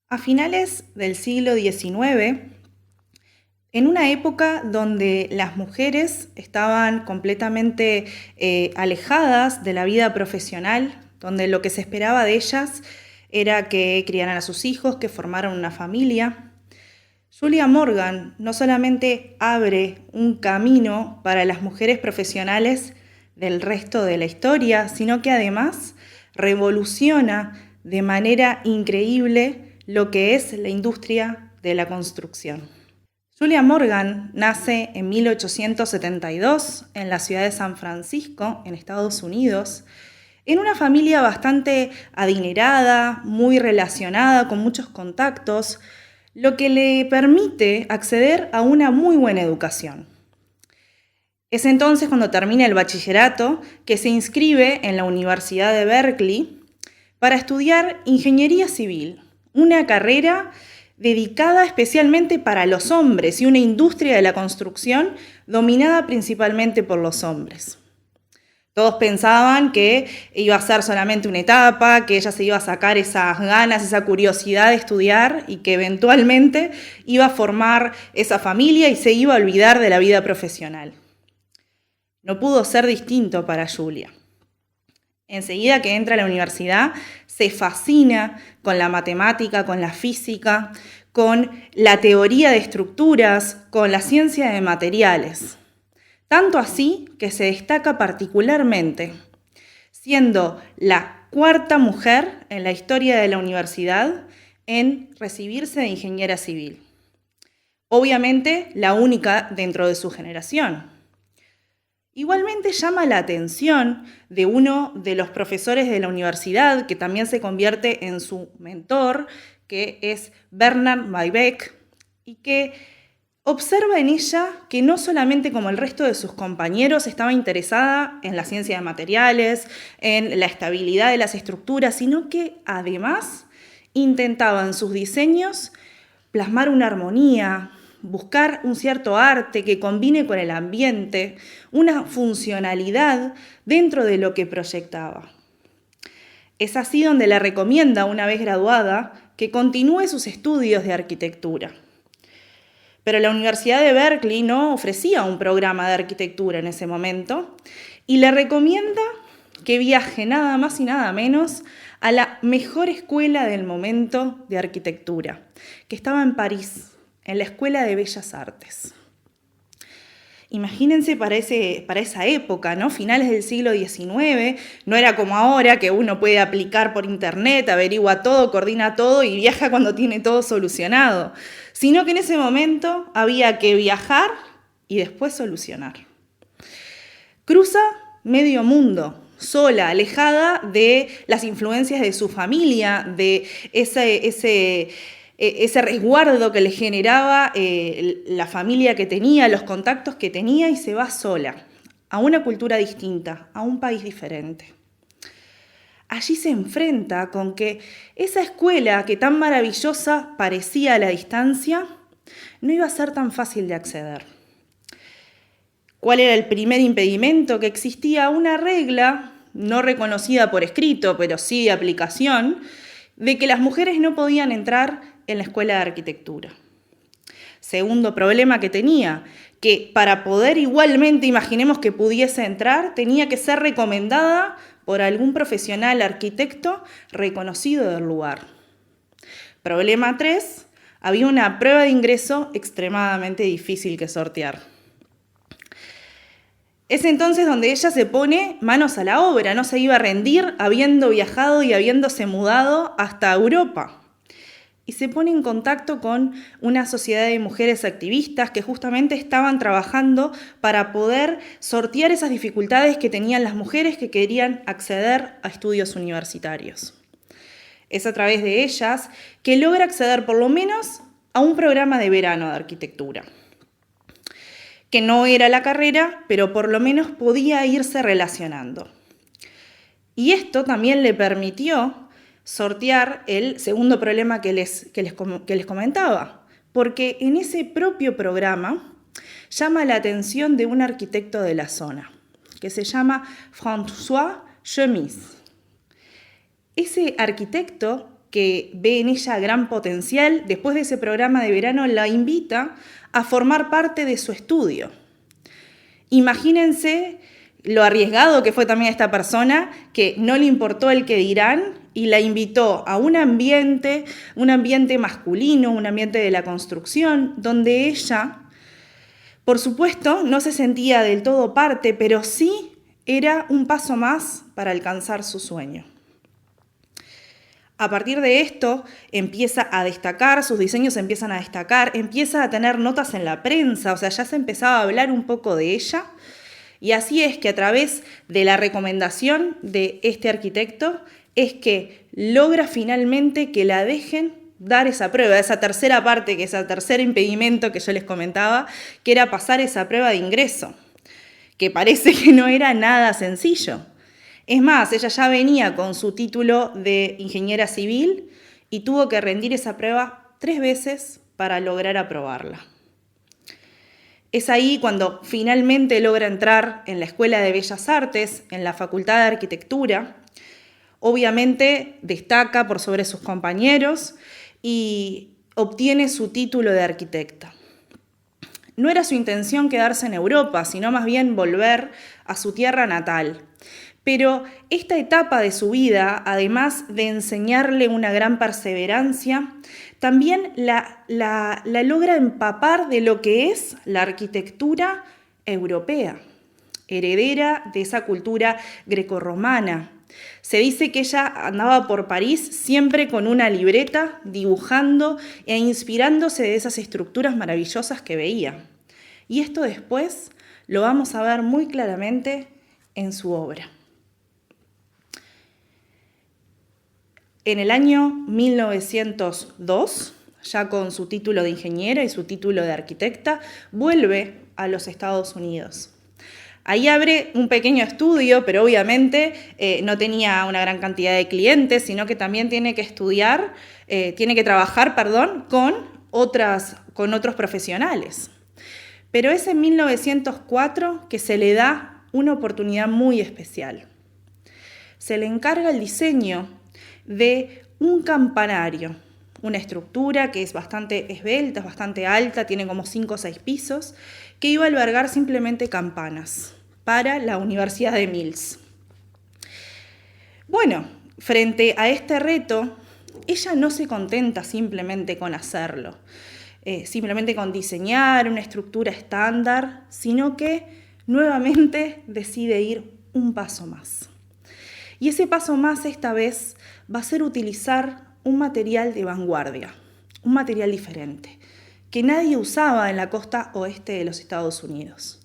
A finales del siglo XIX, en una época donde las mujeres estaban completamente alejadas de la vida profesional, donde lo que se esperaba de ellas era que criaran a sus hijos, que formaran una familia, Julia Morgan no solamente abre un camino para las mujeres profesionales del resto de la historia, sino que además revoluciona de manera increíble lo que es la industria de la construcción. Julia Morgan nace en 1872 en la ciudad de San Francisco, en Estados Unidos, en una familia bastante adinerada, muy relacionada, con muchos contactos, lo que le permite acceder a una muy buena educación. Es entonces cuando termina el bachillerato que se inscribe en la Universidad de Berkeley para estudiar ingeniería civil, una carrera dedicada especialmente para los hombres y una industria de la construcción dominada principalmente por los hombres. Todos pensaban que iba a ser solamente una etapa, que ella se iba a sacar esas ganas, esa curiosidad de estudiar y que eventualmente iba a formar esa familia y se iba a olvidar de la vida profesional. No pudo ser distinto para Julia. Enseguida que entra a la universidad, se fascina con la matemática, con la física, con la teoría de estructuras, con la ciencia de materiales. Tanto así que se destaca particularmente, siendo la cuarta mujer en la historia de la universidad en recibirse de ingeniera civil. Obviamente, la única dentro de su generación. Igualmente llama la atención de uno de los profesores de la universidad, que también se convierte en su mentor, que es Bernard Maybeck, y que observa en ella que no solamente como el resto de sus compañeros estaba interesada en la ciencia de materiales, en la estabilidad de las estructuras, sino que además intentaba en sus diseños plasmar una armonía, buscar un cierto arte que combine con el ambiente, una funcionalidad dentro de lo que proyectaba. Es así donde le recomienda, una vez graduada, que continúe sus estudios de arquitectura. Pero la Universidad de Berkeley no ofrecía un programa de arquitectura en ese momento y le recomienda que viaje nada más y nada menos a la mejor escuela del momento de arquitectura, que estaba en París, en la Escuela de Bellas Artes. Imagínense para esa época, ¿no? Finales del siglo XIX, no era como ahora que uno puede aplicar por internet, averigua todo, coordina todo y viaja cuando tiene todo solucionado, sino que en ese momento había que viajar y después solucionar. Cruza medio mundo, sola, alejada de las influencias de su familia, de ese resguardo que le generaba la familia que tenía, los contactos que tenía, y se va sola a una cultura distinta, a un país diferente. Allí se enfrenta con que esa escuela que tan maravillosa parecía a la distancia, no iba a ser tan fácil de acceder. ¿Cuál era el primer impedimento? Que existía una regla, no reconocida por escrito, pero sí de aplicación, de que las mujeres no podían entrar en la escuela de arquitectura. Segundo problema que tenía, que para poder igualmente, imaginemos que pudiese entrar, tenía que ser recomendada por algún profesional arquitecto reconocido del lugar. Problema 3, había una prueba de ingreso extremadamente difícil que sortear. Es entonces donde ella se pone manos a la obra, no se iba a rendir habiendo viajado y habiéndose mudado hasta Europa. Y se pone en contacto con una sociedad de mujeres activistas que justamente estaban trabajando para poder sortear esas dificultades que tenían las mujeres que querían acceder a estudios universitarios. Es a través de ellas que logra acceder por lo menos a un programa de verano de arquitectura, que no era la carrera, pero por lo menos podía irse relacionando. Y esto también le permitió sortear el segundo problema que les comentaba, porque en ese propio programa llama la atención de un arquitecto de la zona, que se llama François Chemis. Ese arquitecto, que ve en ella gran potencial, después de ese programa de verano la invita a formar parte de su estudio. Imagínense lo arriesgado que fue también esta persona, que no le importó el que dirán y la invitó a un ambiente masculino, un ambiente de la construcción, donde ella, por supuesto, no se sentía del todo parte, pero sí era un paso más para alcanzar su sueño. A partir de esto empieza a destacar, sus diseños empiezan a destacar, empieza a tener notas en la prensa, o sea, ya se empezaba a hablar un poco de ella. Y así es que a través de la recomendación de este arquitecto es que logra finalmente que la dejen dar esa prueba, esa tercera parte, que es el tercer impedimento que yo les comentaba, que era pasar esa prueba de ingreso, que parece que no era nada sencillo. Es más, ella ya venía con su título de ingeniera civil y tuvo que rendir esa prueba 3 veces para lograr aprobarla. Es ahí cuando finalmente logra entrar en la Escuela de Bellas Artes, en la Facultad de Arquitectura. Obviamente destaca por sobre sus compañeros y obtiene su título de arquitecta. No era su intención quedarse en Europa, sino más bien volver a su tierra natal. Pero esta etapa de su vida, además de enseñarle una gran perseverancia, también la logra empapar de lo que es la arquitectura europea, heredera de esa cultura grecorromana. Se dice que ella andaba por París siempre con una libreta, dibujando e inspirándose de esas estructuras maravillosas que veía. Y esto después lo vamos a ver muy claramente en su obra. En el año 1902, ya con su título de ingeniera y su título de arquitecta, vuelve a los Estados Unidos. Ahí abre un pequeño estudio, pero obviamente no tenía una gran cantidad de clientes, sino que también tiene que trabajar con otros profesionales. Pero es en 1904 que se le da una oportunidad muy especial. Se le encarga el diseño de un campanario, una estructura que es bastante esbelta, es bastante alta, tiene como 5 o 6 pisos, que iba a albergar simplemente campanas para la Universidad de Mills. Bueno, frente a este reto, ella no se contenta simplemente con hacerlo, simplemente con diseñar una estructura estándar, sino que nuevamente decide ir un paso más. Y ese paso más esta vez va a ser utilizar un material de vanguardia, un material diferente, que nadie usaba en la costa oeste de los Estados Unidos.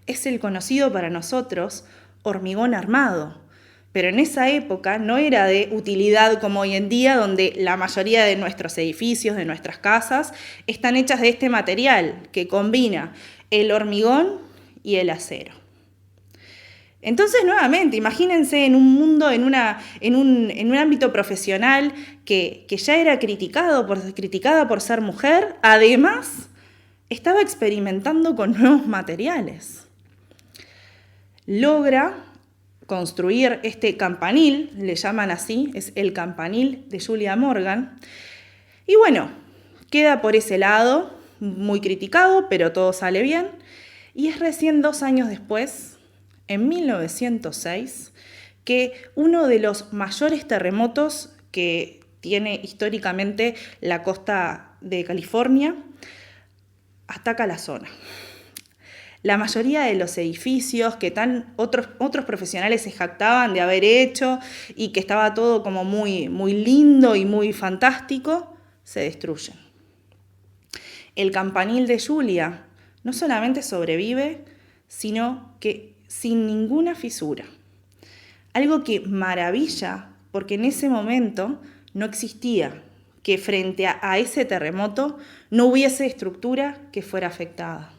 Es el conocido para nosotros hormigón armado, pero en esa época no era de utilidad como hoy en día, donde la mayoría de nuestros edificios, de nuestras casas, están hechas de este material que combina el hormigón y el acero. Entonces, nuevamente, imagínense en un mundo, en un ámbito profesional que ya era criticada por ser mujer, además estaba experimentando con nuevos materiales. Logra construir este campanil, le llaman así, es el campanil de Julia Morgan, y bueno, queda por ese lado, muy criticado, pero todo sale bien, y es recién 2 años después, en 1906, que uno de los mayores terremotos que tiene históricamente la costa de California ataca la zona. La mayoría de los edificios que otros profesionales se jactaban de haber hecho y que estaba todo como muy, muy lindo y muy fantástico, se destruyen. El campanil de Julia no solamente sobrevive, sino que sin ninguna fisura. Algo que maravilla, porque en ese momento no existía que frente a ese terremoto no hubiese estructura que fuera afectada.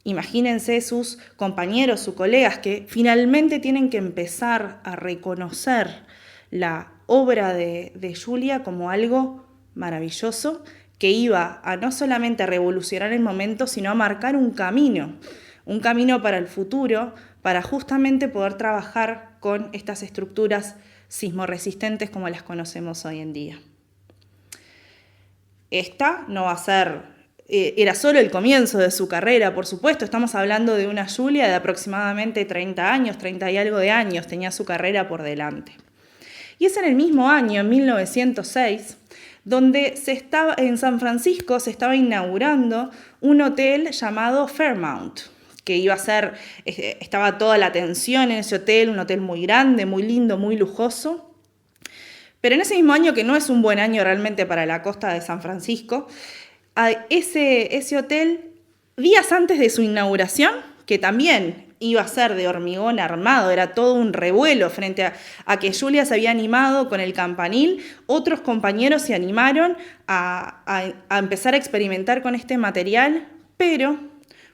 Imagínense sus compañeros, sus colegas, que finalmente tienen que empezar a reconocer la obra de Julia como algo maravilloso que iba a no solamente a revolucionar el momento, sino a marcar un camino para el futuro, para justamente poder trabajar con estas estructuras sismorresistentes como las conocemos hoy en día. Esta no va a ser, era solo el comienzo de su carrera, por supuesto. Estamos hablando de una Julia de aproximadamente 30 años, 30 y algo de años, tenía su carrera por delante. Y es en el mismo año, en 1906, donde en San Francisco se estaba inaugurando un hotel llamado Fairmount, que iba a ser, estaba toda la atención en ese hotel, un hotel muy grande, muy lindo, muy lujoso. Pero en ese mismo año, que no es un buen año realmente para la costa de San Francisco, ese hotel, días antes de su inauguración, que también iba a ser de hormigón armado, era todo un revuelo frente a que Julia se había animado con el campanil, otros compañeros se animaron a empezar a experimentar con este material, pero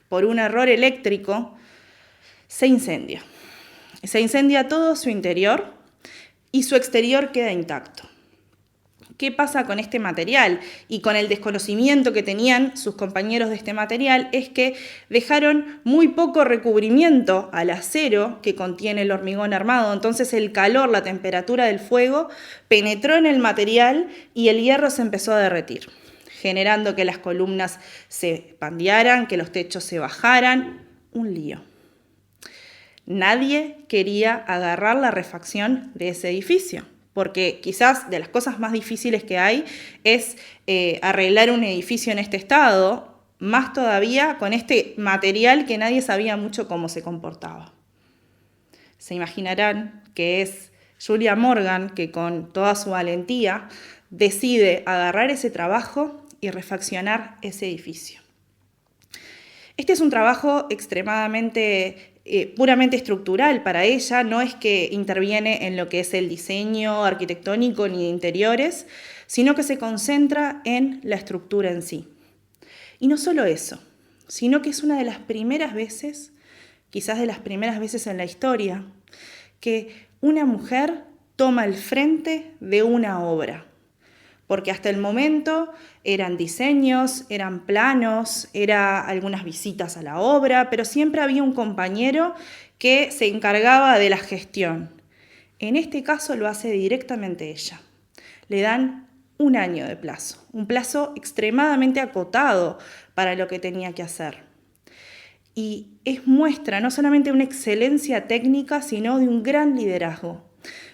por un error eléctrico se incendia. Se incendia todo su interior y su exterior queda intacto. ¿Qué pasa con este material? Y con el desconocimiento que tenían sus compañeros de este material es que dejaron muy poco recubrimiento al acero que contiene el hormigón armado. Entonces el calor, la temperatura del fuego penetró en el material y el hierro se empezó a derretir, generando que las columnas se pandearan, que los techos se bajaran. Un lío. Nadie quería agarrar la refacción de ese edificio, porque quizás de las cosas más difíciles que hay es arreglar un edificio en este estado, más todavía con este material que nadie sabía mucho cómo se comportaba. Se imaginarán que es Julia Morgan que con toda su valentía decide agarrar ese trabajo y refaccionar ese edificio. Este es un trabajo extremadamente puramente estructural para ella, no es que interviene en lo que es el diseño arquitectónico ni de interiores, sino que se concentra en la estructura en sí. Y no solo eso, sino que es una de las primeras veces, quizás de las primeras veces en la historia, que una mujer toma el frente de una obra. Porque hasta el momento eran diseños, eran planos, eran algunas visitas a la obra, pero siempre había un compañero que se encargaba de la gestión. En este caso lo hace directamente ella. Le dan un año de plazo, un plazo extremadamente acotado para lo que tenía que hacer. Y muestra no solamente una excelencia técnica, sino de un gran liderazgo,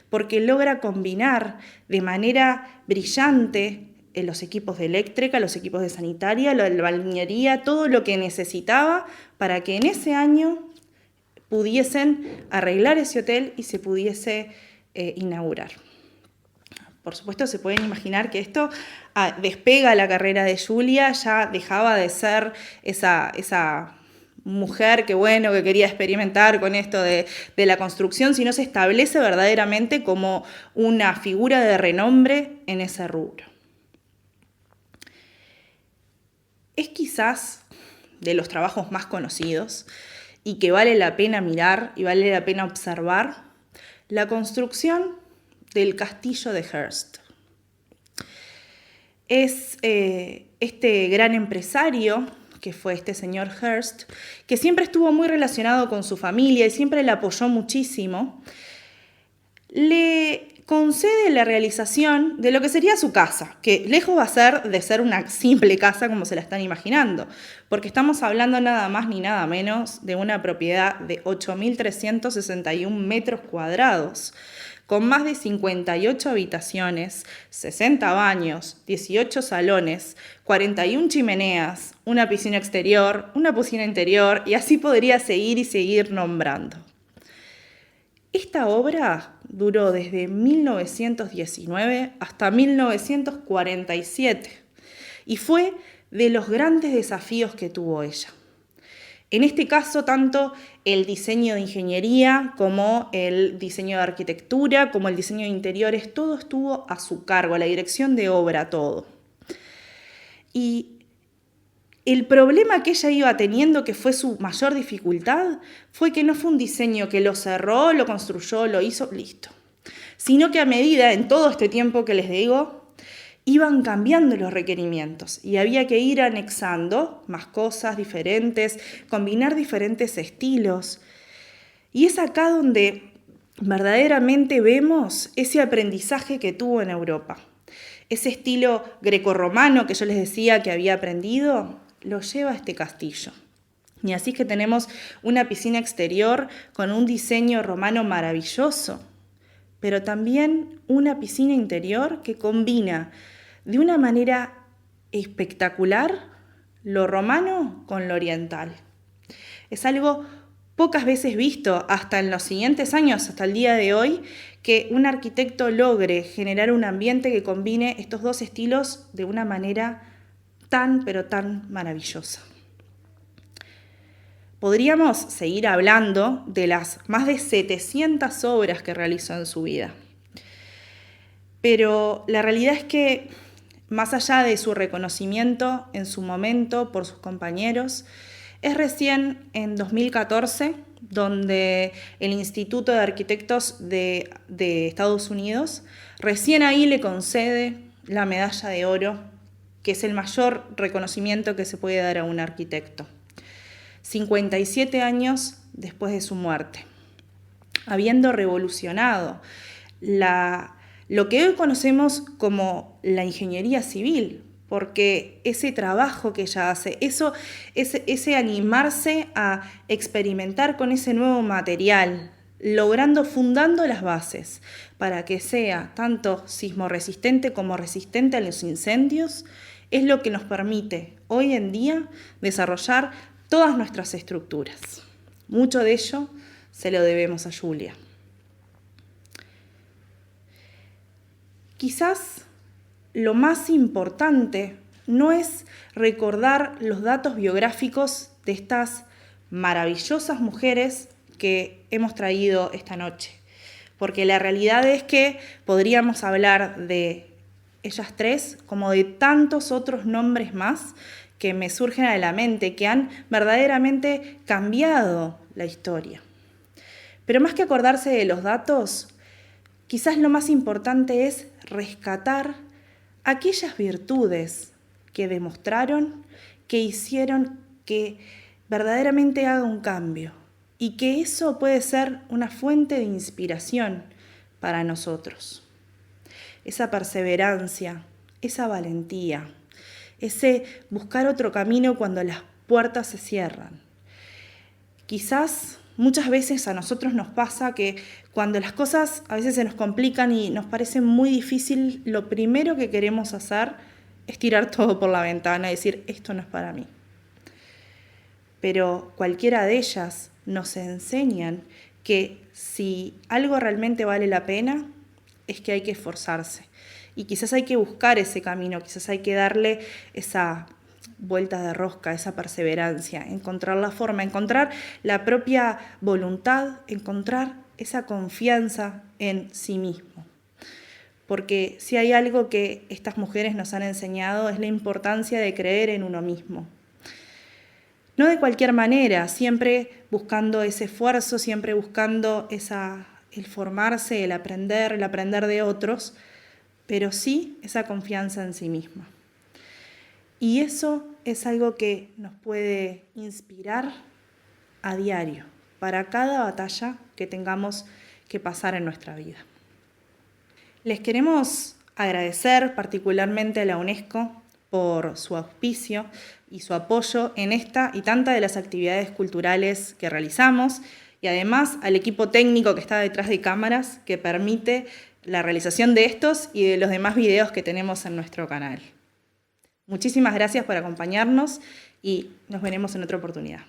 porque logra combinar de manera brillante los equipos de eléctrica, los equipos de sanitaria, la albañilería, todo lo que necesitaba para que en ese año pudiesen arreglar ese hotel y se pudiese inaugurar. Por supuesto, se pueden imaginar que esto despega la carrera de Julia, ya dejaba de ser esa mujer que quería experimentar con esto de la construcción, sino se establece verdaderamente como una figura de renombre en ese rubro. Es quizás de los trabajos más conocidos y que vale la pena mirar y vale la pena observar la construcción del castillo de Hearst. Es este gran empresario que fue este señor Hearst, que siempre estuvo muy relacionado con su familia y siempre le apoyó muchísimo, le concede la realización de lo que sería su casa, que lejos va a ser de ser una simple casa como se la están imaginando, porque estamos hablando nada más ni nada menos de una propiedad de 8.361 metros cuadrados, con más de 58 habitaciones, 60 baños, 18 salones, 41 chimeneas, una piscina exterior, una piscina interior, y así podría seguir y seguir nombrando. Esta obra duró desde 1919 hasta 1947 y fue de los grandes desafíos que tuvo ella. En este caso, tanto el diseño de ingeniería como el diseño de arquitectura, como el diseño de interiores, todo estuvo a su cargo, a la dirección de obra, todo. Y el problema que ella iba teniendo, que fue su mayor dificultad, fue que no fue un diseño que lo cerró, lo construyó, lo hizo, listo. Sino que a medida, en todo este tiempo que les digo, iban cambiando los requerimientos y había que ir anexando más cosas diferentes, combinar diferentes estilos. Y es acá donde verdaderamente vemos ese aprendizaje que tuvo en Europa. Ese estilo grecorromano que yo les decía que había aprendido, lo lleva a este castillo. Y así que tenemos una piscina exterior con un diseño romano maravilloso, pero también una piscina interior que combina de una manera espectacular lo romano con lo oriental. Es algo pocas veces visto hasta en los siguientes años, hasta el día de hoy, que un arquitecto logre generar un ambiente que combine estos dos estilos de una manera tan, pero tan maravillosa. Podríamos seguir hablando de las más de 700 obras que realizó en su vida. Pero la realidad es que, más allá de su reconocimiento en su momento por sus compañeros, es recién en 2014 donde el Instituto de Arquitectos de Estados Unidos, recién ahí le concede la medalla de oro, que es el mayor reconocimiento que se puede dar a un arquitecto. 57 años después de su muerte, habiendo revolucionado lo que hoy conocemos como la ingeniería civil, porque ese trabajo que ella hace, ese animarse a experimentar con ese nuevo material, fundando las bases para que sea tanto sismorresistente como resistente a los incendios, es lo que nos permite hoy en día desarrollar todas nuestras estructuras. Mucho de ello se lo debemos a Julia. Quizás lo más importante no es recordar los datos biográficos de estas maravillosas mujeres que hemos traído esta noche, porque la realidad es que podríamos hablar de ellas tres como de tantos otros nombres más que me surgen a la mente, que han verdaderamente cambiado la historia. Pero más que acordarse de los datos, quizás lo más importante es rescatar aquellas virtudes que demostraron, que hicieron que verdaderamente haga un cambio y que eso puede ser una fuente de inspiración para nosotros. Esa perseverancia, esa valentía, ese buscar otro camino cuando las puertas se cierran. Quizás muchas veces a nosotros nos pasa que cuando las cosas a veces se nos complican y nos parece muy difícil, lo primero que queremos hacer es tirar todo por la ventana y decir, esto no es para mí. Pero cualquiera de ellas nos enseñan que si algo realmente vale la pena, es que hay que esforzarse. Y quizás hay que buscar ese camino, quizás hay que darle esa vuelta de rosca, esa perseverancia, encontrar la forma, encontrar la propia voluntad, encontrar esa confianza en sí mismo. Porque si hay algo que estas mujeres nos han enseñado es la importancia de creer en uno mismo. No de cualquier manera, siempre buscando ese esfuerzo, siempre buscando el formarse, el aprender de otros, pero sí esa confianza en sí misma. Y eso es algo que nos puede inspirar a diario para cada batalla que tengamos que pasar en nuestra vida. Les queremos agradecer particularmente a la UNESCO por su auspicio y su apoyo en esta y tantas de las actividades culturales que realizamos, y además al equipo técnico que está detrás de cámaras que permite la realización de estos y de los demás videos que tenemos en nuestro canal. Muchísimas gracias por acompañarnos y nos veremos en otra oportunidad.